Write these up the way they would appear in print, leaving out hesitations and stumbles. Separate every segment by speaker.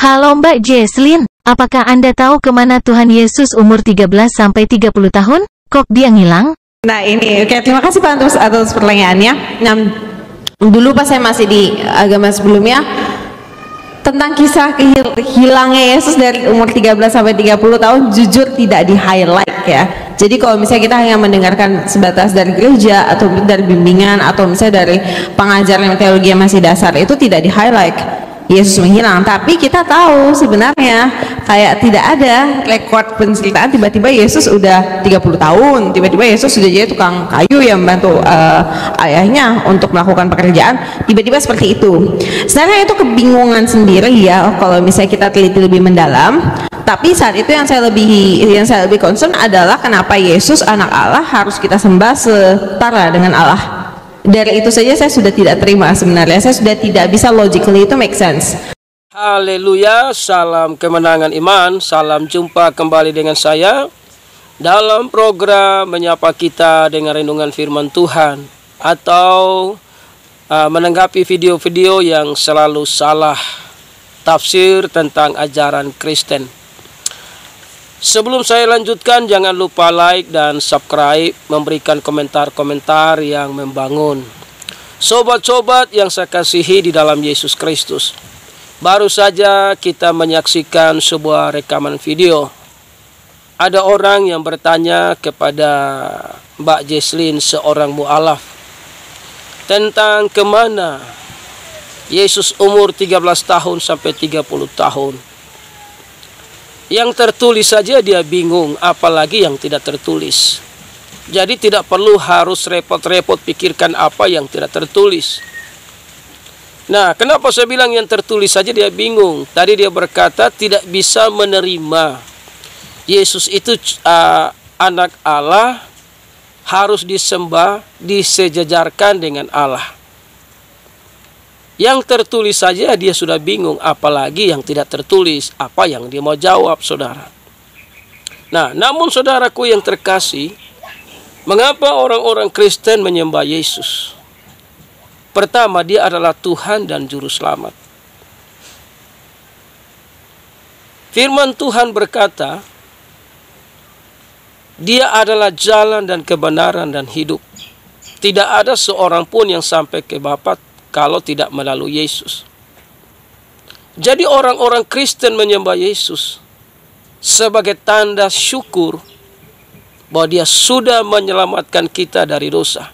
Speaker 1: Halo Mbak Jesslyn, apakah Anda tahu kemana Tuhan Yesus umur 13-30 tahun? Kok dia ngilang?
Speaker 2: Nah ini, oke, terima kasih Pak atas pertanyaannya. Nah, dulu pas saya masih di agama sebelumnya, tentang kisah hilangnya Yesus dari umur 13-30 tahun jujur tidak di highlight ya. Jadi kalau misalnya kita hanya mendengarkan sebatas dari gereja atau dari bimbingan atau misalnya dari pengajaran teologi yang masih dasar, itu tidak di highlight Yesus menghilang. Tapi kita tahu sebenarnya kayak tidak ada rekod penceritaan tiba-tiba Yesus udah 30 tahun, tiba-tiba Yesus sudah jadi tukang kayu yang membantu ayahnya untuk melakukan pekerjaan, tiba-tiba seperti itu. Sebenarnya itu kebingungan sendiri ya kalau misalnya kita teliti lebih mendalam. Tapi saat itu yang saya lebih concern adalah kenapa Yesus anak Allah harus kita sembah setara dengan Allah. Dari itu saja saya sudah tidak terima sebenarnya. Saya sudah tidak bisa logically itu make sense.
Speaker 3: Haleluya, salam kemenangan iman. Salam jumpa kembali dengan saya dalam program Menyapa Kita dengan Renungan Firman Tuhan, atau menanggapi video-video yang selalu salah tafsir tentang ajaran Kristen. Sebelum saya lanjutkan, jangan lupa like dan subscribe, memberikan komentar-komentar yang membangun. Sobat-sobat yang saya kasihi di dalam Yesus Kristus, baru saja kita menyaksikan sebuah rekaman video. Ada orang yang bertanya kepada Mbak Jesslyn, seorang mu'alaf, tentang kemana Yesus umur 13 tahun sampai 30 tahun. Yang tertulis saja dia bingung, apalagi yang tidak tertulis. Jadi tidak perlu harus repot-repot pikirkan apa yang tidak tertulis. Nah, kenapa saya bilang yang tertulis saja dia bingung? Tadi dia berkata tidak bisa menerima Yesus itu anak Allah, harus disembah, disejajarkan dengan Allah. Yang tertulis saja dia sudah bingung, apalagi yang tidak tertulis. Apa yang dia mau jawab, saudara? Nah, namun saudaraku yang terkasih, mengapa orang-orang Kristen menyembah Yesus? Pertama, dia adalah Tuhan dan Juru Selamat. Firman Tuhan berkata, dia adalah jalan dan kebenaran dan hidup. Tidak ada seorang pun yang sampai ke Bapa kalau tidak melalui Yesus. Jadi orang-orang Kristen menyembah Yesus sebagai tanda syukur bahwa dia sudah menyelamatkan kita dari dosa.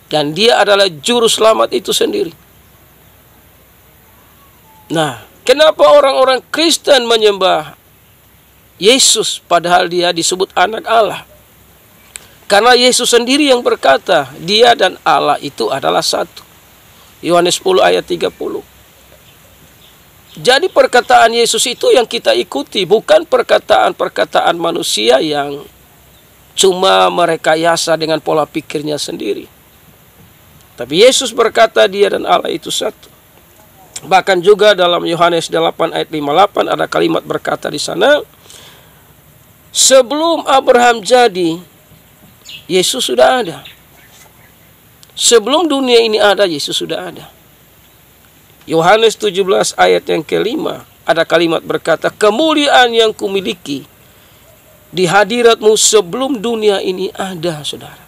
Speaker 3: Dan dia adalah juru selamat itu sendiri. Nah, kenapa orang-orang Kristen menyembah Yesus padahal dia disebut anak Allah? Karena Yesus sendiri yang berkata, dia dan Allah itu adalah satu. Yohanes 10 ayat 30. Jadi perkataan Yesus itu yang kita ikuti, bukan perkataan-perkataan manusia yang cuma merekayasa dengan pola pikirnya sendiri. Tapi Yesus berkata dia dan Allah itu satu. Bahkan juga dalam Yohanes 8 ayat 58 ada kalimat berkata di sana, sebelum Abraham jadi, Yesus sudah ada. Sebelum dunia ini ada, Yesus sudah ada. Yohanes 17 ayat yang kelima ada kalimat berkata, kemuliaan yang kumiliki di hadiratmu sebelum dunia ini ada, saudara.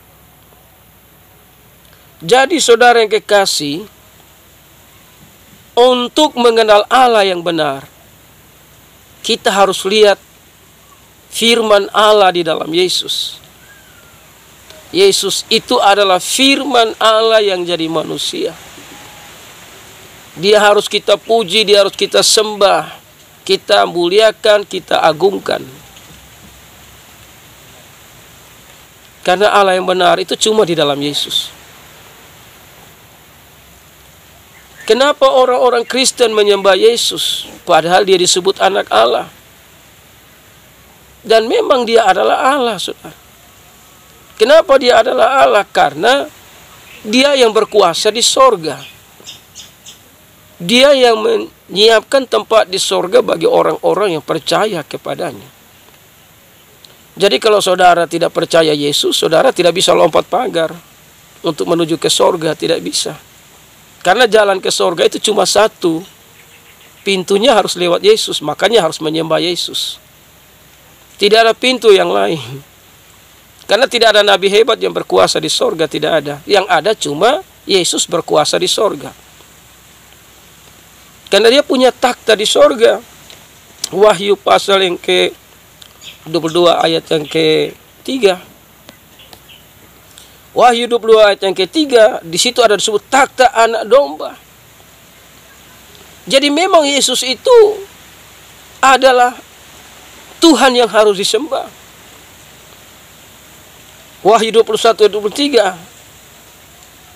Speaker 3: Jadi saudara yang kekasih, untuk mengenal Allah yang benar, kita harus lihat firman Allah di dalam Yesus. Yesus itu adalah firman Allah yang jadi manusia. Dia harus kita puji, dia harus kita sembah, kita muliakan, kita agungkan. Karena Allah yang benar itu cuma di dalam Yesus. Kenapa orang-orang Kristen menyembah Yesus padahal dia disebut anak Allah? Dan memang dia adalah Allah, saudara. Kenapa dia adalah Allah? Karena dia yang berkuasa di sorga. Dia yang menyiapkan tempat di sorga bagi orang-orang yang percaya kepadanya. Jadi kalau saudara tidak percaya Yesus, saudara tidak bisa lompat pagar untuk menuju ke sorga, tidak bisa. Karena jalan ke sorga itu cuma satu, pintunya harus lewat Yesus, makanya harus menyembah Yesus. Tidak ada pintu yang lain. Karena tidak ada nabi hebat yang berkuasa di sorga, tidak ada. Yang ada cuma Yesus berkuasa di sorga. Karena dia punya takhta di sorga. Wahyu pasal yang ke-22 ayat yang ke-3. Wahyu 22 ayat yang ke-3, di situ ada disebut takhta anak domba. Jadi memang Yesus itu adalah Tuhan yang harus disembah. Wahyu 21 ayat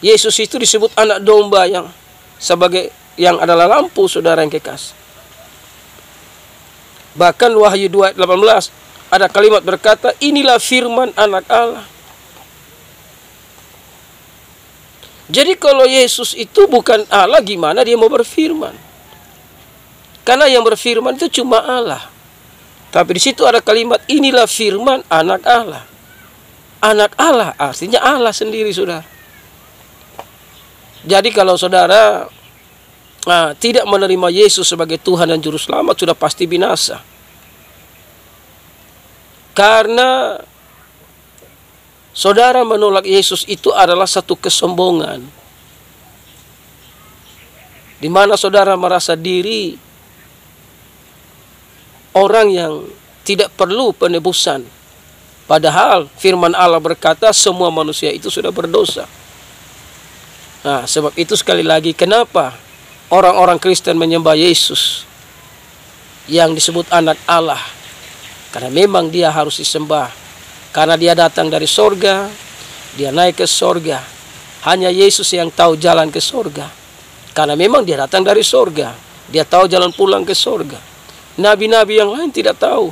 Speaker 3: 23, Yesus itu disebut anak domba yang sebagai yang adalah lampu, saudara yang kekasih. Bahkan Wahyu 2 ayat 18 ada kalimat berkata, inilah firman anak Allah. Jadi kalau Yesus itu bukan Allah, gimana dia mau berfirman? Karena yang berfirman itu cuma Allah. Tapi di situ ada kalimat, inilah firman anak Allah. Anak Allah artinya Allah sendiri, saudara. Jadi kalau saudara tidak menerima Yesus sebagai Tuhan dan Juru Selamat, sudah pasti binasa. Karena saudara menolak Yesus itu adalah satu kesombongan. Di mana saudara merasa diri orang yang tidak perlu penebusan. Padahal firman Allah berkata semua manusia itu sudah berdosa. Nah, sebab itu sekali lagi kenapa orang-orang Kristen menyembah Yesus yang disebut anak Allah? Karena memang dia harus disembah. Karena dia datang dari sorga, dia naik ke sorga. Hanya Yesus yang tahu jalan ke sorga. Karena memang dia datang dari sorga. Dia tahu jalan pulang ke sorga. Nabi-nabi yang lain tidak tahu.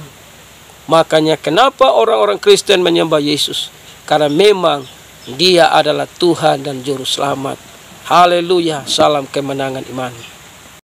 Speaker 3: Makanya kenapa orang-orang Kristen menyembah Yesus? Karena memang dia adalah Tuhan dan Juru Selamat. Haleluya, salam kemenangan iman.